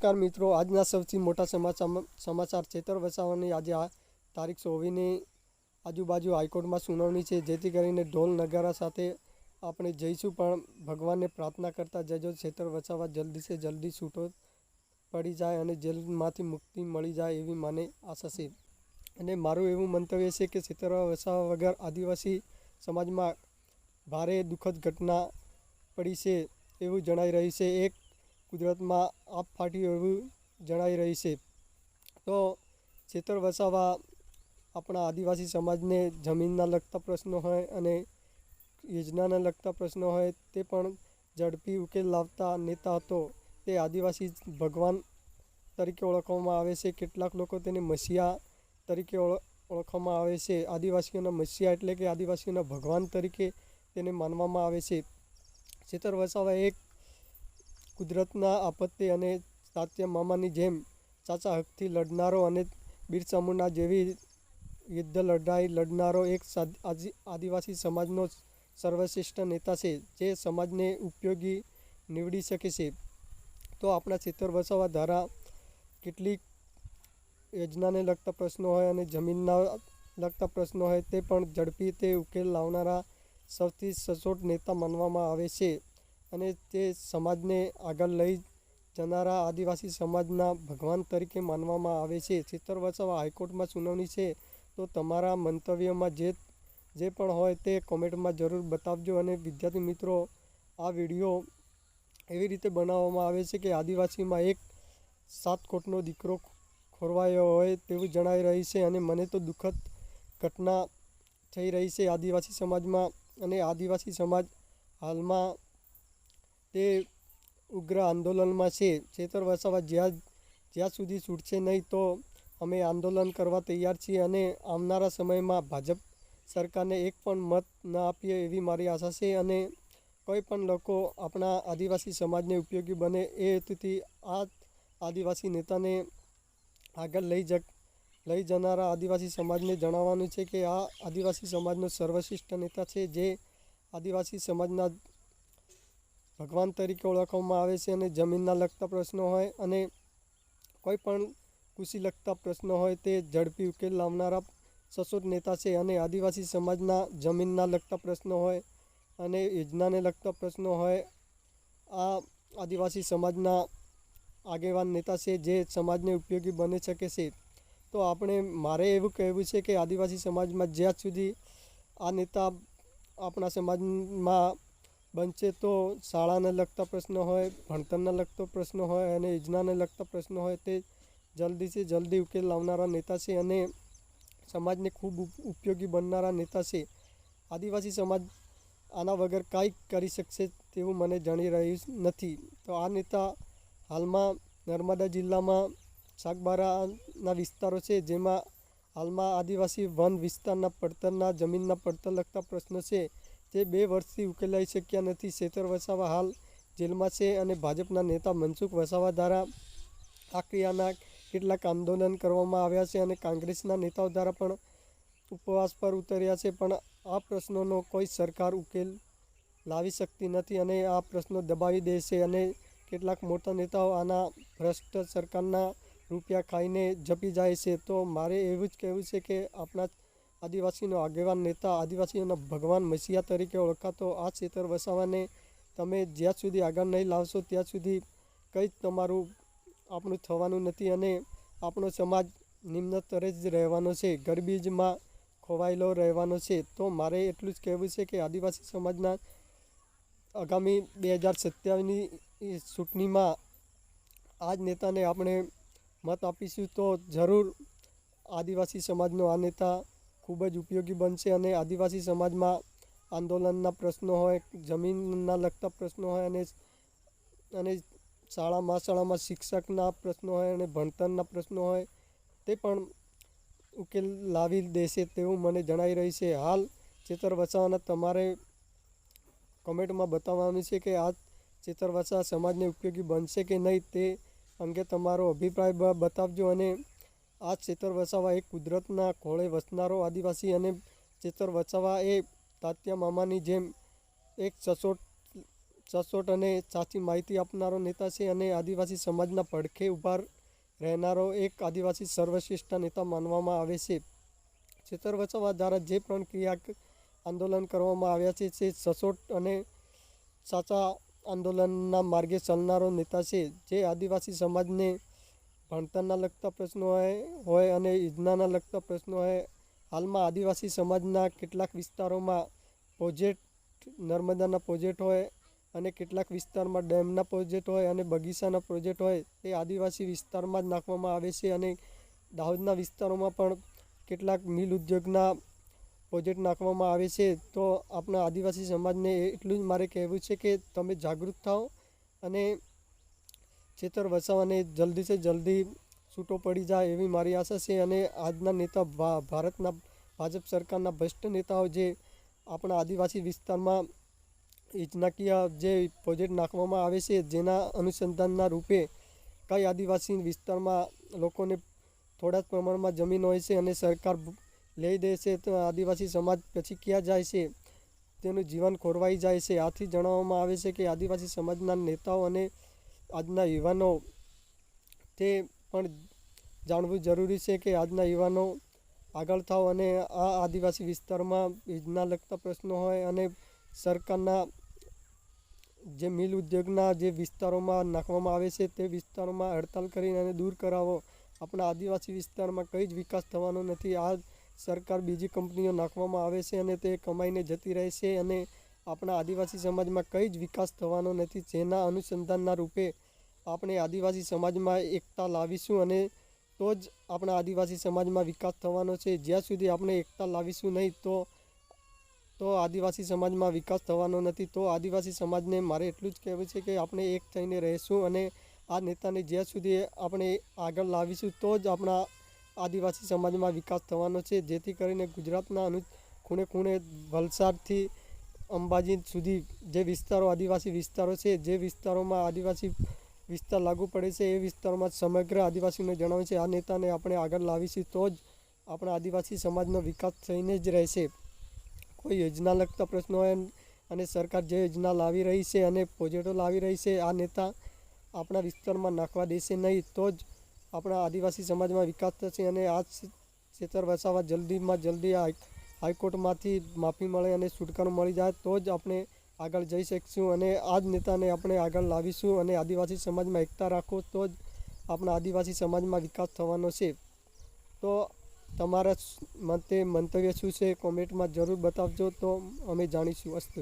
નમસ્કાર મિત્રો, આજના સૌથી મોટા સમાચાર ચેતર વસાવાની આજે આ તારીખ 24ની આજુબાજુ હાઈકોર્ટમાં સુનાવણી છે, જેથી કરીને ઢોલ નગારા સાથે આપણે જઈશું, પણ ભગવાનને પ્રાર્થના કરતા જજો ચેતર વસાવા જલ્દી સે જલ્દી છૂટો પડી જાય અને જેલમાંથી મુક્તિ મળી જાય એવી મને આશા છે. અને મારું એવું મંતવ્ય છે કે ચેતર વસાવા વગર આદિવાસી સમાજમાં ભારે દુઃખદ ઘટના પડી છે એવું જણાઈ રહ્યું છે. એક કુદરતમાં આપ ફાટ્યું એવું જણાઈ રહી છે. તો ચેતર વસાવા આપણા આદિવાસી સમાજને જમીનના લગતા પ્રશ્નો હોય અને યોજનાના લગતા પ્રશ્નો હોય તે પણ ઝડપી ઉકેલ લાવતા નેતા હતો. તે આદિવાસી ભગવાન તરીકે ઓળખવામાં આવે છે. કેટલાક લોકો તેને મસીહા તરીકે ઓળખવામાં આવે છે. આદિવાસીઓના મસીહા એટલે કે આદિવાસીઓના ભગવાન તરીકે તેને માનવામાં આવે છે. ચેતર વસાવા એક કુદરતના આપત્તિ અને તાત્યા મામાની જેમ સાચા હકથી લડનારો અને બિરસા મુંડા જેવી યુદ્ધ લડાઈ લડનારો એક આદિવાસી સમાજનો સર્વશ્રેષ્ઠ નેતા છે, જે સમાજને ઉપયોગી નીવડી શકે છે. તો આપણા ચેતર વસાવા દ્વારા કેટલીક યોજનાને લગતા પ્રશ્નો હોય અને જમીનના લગતા પ્રશ્નો હોય તે પણ ઝડપી તે ઉકેલ લાવનારા સૌથી સચોટ નેતા માનવામાં આવે છે અને તે સમાજને આગળ લઈ જનારા આદિવાસી સમાજના ભગવાન તરીકે માનવામાં આવે છે. ચેતર વસાવા હાઈકોર્ટમાં સુનાવણી છે, તો તમારા મંતવ્યમાં જે પણ હોય તે કોમેન્ટમાં જરૂર બતાવજો. અને વિદ્યાર્થી મિત્રો, આ વિડીયો એવી રીતે બનાવવામાં આવે છે કે આદિવાસીમાં એક 7 કોટનો દીકરો ખોરવાયો હોય તેવું જણાઈ રહી છે અને મને તો દુઃખદ ઘટના થઈ રહી છે આદિવાસી સમાજમાં. અને આદિવાસી સમાજ હાલમાં તે ઉગ્ર આંદોલનમાં છે. ચેતર વસાવા જ્યાં સુધી છૂટશે નહીં તો અમે આંદોલન કરવા તૈયાર છીએ અને આવનારા સમયમાં ભાજપ સરકારને એક પણ મત ન આપીએ એવી મારી આશા છે. અને કોઈ પણ લોકો આપણા આદિવાસી સમાજને ઉપયોગી બને એ હેતુથી આ આદિવાસી નેતાને આગળ લઈ જનારા આદિવાસી સમાજને જણાવવાનું છે કે આ આદિવાસી સમાજનો સર્વશ્રેષ્ઠ નેતા છે, જે આદિવાસી સમાજના ભગવાન તરીકે ઓળખવામાં આવે છે. અને જમીનના લગતા પ્રશ્નો હોય અને કોઈ પણ કૃષિ લગતા પ્રશ્નો હોય તે ઝડપી ઉકેલ લાવનારા સચોટ નેતા છે. અને આદિવાસી સમાજના જમીનના લગતા પ્રશ્નો હોય અને યોજનાને લગતા પ્રશ્નો હોય, આ આદિવાસી સમાજના આગેવાન નેતા છે, જે સમાજને ઉપયોગી બની શકે છે. તો મારે એવું કહેવું છે કે આદિવાસી સમાજમાં જ્યાં સુધી આ નેતા આપણા સમાજમાં બનશે તો શાળાને લગતા પ્રશ્નો હોય, ભણતરના લગતો પ્રશ્નો હોય અને યોજનાને લગતા પ્રશ્નો હોય તે જલ્દીથી જલ્દી ઉકેલ લાવનારા નેતા છે અને સમાજને ખૂબ ઉપયોગી બનનારા નેતા છે. આદિવાસી સમાજ આના વગર કાંઈ કરી શકશે તેવું મને જાણી રહ્યું નથી. તો આ નેતા હાલમાં નર્મદા જિલ્લામાં સાગબારાના વિસ્તારો છે, જેમાં હાલમાં આદિવાસી વન વિસ્તારના પડતરના જમીનના પડતર લગતા પ્રશ્નો છે, જે 2 વર્ષથી ઉકેલાઈ શક્યા નથી. ચેતર વસાવા હાલ જેલમાં છે અને ભાજપના નેતા મનસુખ વસાવા દ્વારા આ ક્રિયાના કેટલાક આંદોલન કરવામાં આવ્યા છે અને કોંગ્રેસના નેતાઓ દ્વારા પણ ઉપવાસ પર ઉતર્યા છે, પણ આ પ્રશ્નોનો કોઈ સરકાર ઉકેલ લાવી શકતી નથી અને આ પ્રશ્નો દબાવી દે છે. અને કેટલાક મોટા નેતાઓ આના ભ્રષ્ટ સરકારના રૂપિયા ખાઈને જપી જાય છે. તો મારે એવું જ કહેવું છે કે આપણા આદિવાસીનો આગેવાન નેતા, આદિવાસીઓના ભગવાન મસીહા તરીકે ઓળખાતો આ ચેતર વસાવાને તમે જ્યાં સુધી આગળ નહીં લાવશો ત્યાં સુધી કંઈ જ આપણું થવાનું નથી અને આપણો સમાજ નિમ્ન સ્તરે જ રહેવાનો છે, ગરીબીમાં ખોવાયેલો રહેવાનો છે. તો મારે એટલું જ કહેવું છે કે આદિવાસી સમાજના આગામી 2027ની ચૂંટણીમાં આ જ નેતાને આપણે મત આપીશું તો જરૂર આદિવાસી સમાજનો આ નેતા ખૂબ જ ઉપયોગી બનશે. અને આદિવાસી સમાજમાં આંદોલનના પ્રશ્નો હોય, જમીનના લગતા પ્રશ્નો હોય અને શાળામાં શિક્ષકના પ્રશ્નો હોય અને ભણતરના પ્રશ્નો હોય તે પણ ઉકેલ લાવી દેશે તેવું મને જણાઈ રહ્યું છે. હાલ ચેતર વસાવાના તમારે કોમેન્ટમાં બતાવવાનું છે કે આ ચેતર વસાવા સમાજને ઉપયોગી બનશે કે નહીં તે અંગે તમારો અભિપ્રાય બતાવજો. અને આ ચેતર વસાવા એક કુદરતના ખોળે વસનારો આદિવાસી અને ચેતર વસાવા એ તાત્યા મામાની જેમ એક સચોટ સચોટ અને સાચી માહિતી આપનારો નેતા છે અને આદિવાસી સમાજના પડખે ઊભા રહેનારો એક આદિવાસી સર્વશ્રેષ્ઠ નેતા માનવામાં આવે છે. ખેતર બચાવવા દ્વારા જે પણ ક્રિયા આંદોલન કરવામાં આવ્યા છે તે સચોટ અને સાચા આંદોલનના માર્ગે ચાલનારો નેતા છે, જે આદિવાસી સમાજને ભણતરના લગતા પ્રશ્નો હોય અને યોજનાના લગતા પ્રશ્નો હોય. હાલમાં આદિવાસી સમાજના કેટલાક વિસ્તારોમાં પ્રોજેક્ટ, નર્મદાના પ્રોજેક્ટ હોય અને કેટલાક વિસ્તારમાં ડેમના પ્રોજેક્ટ હોય અને બગીચાના પ્રોજેક્ટ હોય તે આદિવાસી વિસ્તારમાં જ નાખવામાં આવે છે. અને દાહોદના વિસ્તારોમાં પણ કેટલાક મિલ ઉદ્યોગના પ્રોજેક્ટ નાખવામાં આવે છે. તો આપણા આદિવાસી સમાજને એટલું જ મારે કહેવું છે કે તમે જાગૃત થાઓ અને ખેતર બચાવવાને જલ્દીથી જલ્દી છૂટો પડી જાય એવી મારી આશા છે. અને આજના નેતા ભારતના ભાજપ સરકારના ભ્રષ્ટ નેતાઓ જે આપણા આદિવાસી વિસ્તારમાં યોજનાકીય જે પ્રોજેક્ટ નાખવામાં આવે છે, જેના અનુસંધાનના રૂપે કઈ આદિવાસી વિસ્તારમાં લોકોને થોડા જ પ્રમાણમાં જમીન હોય છે અને સરકાર લઈ દે છે, તો આદિવાસી સમાજ પછી ક્યાં જાય છે, તેનું જીવન ખોરવાઈ જાય છે. આથી જણાવવામાં આવે છે કે આદિવાસી સમાજના નેતાઓ અને આજના યુવાનો તે પણ જાણવું જરૂરી છે કે આજના યુવાનો આગળ થાવ અને આ આદિવાસી વિસ્તારમાં યોજના લગતા પ્રશ્નો હોય અને સરકારના જે મિલ ઉદ્યોગના જે વિસ્તારોમાં નાખવામાં આવે છે તે વિસ્તારોમાં હડતાલ કરીને અને દૂર કરાવો. આપણા આદિવાસી વિસ્તારમાં કંઈ જ વિકાસ થવાનો નથી. આ સરકાર બીજી કંપનીઓ નાખવામાં આવે છે અને તે કમાઈને જતી રહે છે અને આપણા આદિવાસી સમાજમાં કંઈ જ વિકાસ થવાનો નથી. જેના અનુસંધાનના રૂપે આપણે આદિવાસી સમાજમાં એકતા લાવીશું અને તો જ આપણા આદિવાસી સમાજમાં વિકાસ થવાનો છે. જ્યાં સુધી આપણે એકતા લાવીશું નહીં તો આદિવાસી સમાજમાં વિકાસ થવાનો નથી. તો આદિવાસી સમાજને મારે એટલું જ કહેવું છે કે આપણે એક થઈને રહીશું અને આ નેતાને જ્યાં સુધી આપણે આગળ લાવીશું તો જ આપણા આદિવાસી સમાજમાં વિકાસ થવાનો છે. જેથી કરીને ગુજરાતના ખૂણે ખૂણે વલસાડથી અંબાજી સુધી જે વિસ્તારો આદિવાસી વિસ્તારો છે, જે વિસ્તારોમાં આદિવાસી વિસ્તાર લાગુ પડે છે, એ વિસ્તારોમાં સમગ્ર આદિવાસીને જણાવે છે આ નેતાને આપણે આગળ લાવીશું તો જ આપણા આદિવાસી સમાજનો વિકાસ થઈને જ રહેશે. કોઈ યોજના લગતા પ્રશ્નો હોય અને સરકાર જે યોજના લાવી રહી છે અને પ્રોજેક્ટો લાવી રહી છે, આ નેતા આપણા વિસ્તારમાં નાખવા દેશે નહીં તો જ આપણા આદિવાસી સમાજમાં વિકાસ થશે. અને આ ખેતર બચાવવા જલ્દીમાં જલ્દી હાઈકોર્ટમાંથી માફી મળે અને છુટકારો મળી જાય તો જ આપણે આગળ જઈ શકીશું અને આ જ નેતાને આપણે આગળ લાવીશું. અને આદિવાસી સમાજમાં એકતા રાખો તો જ આપણા આદિવાસી સમાજમાં વિકાસ થવાનો છે. તો તમારા મતે મંતવ્ય શું છે કોમેન્ટમાં જરૂર બતાવજો, તો અમે જાણીશું. અસ્તુ.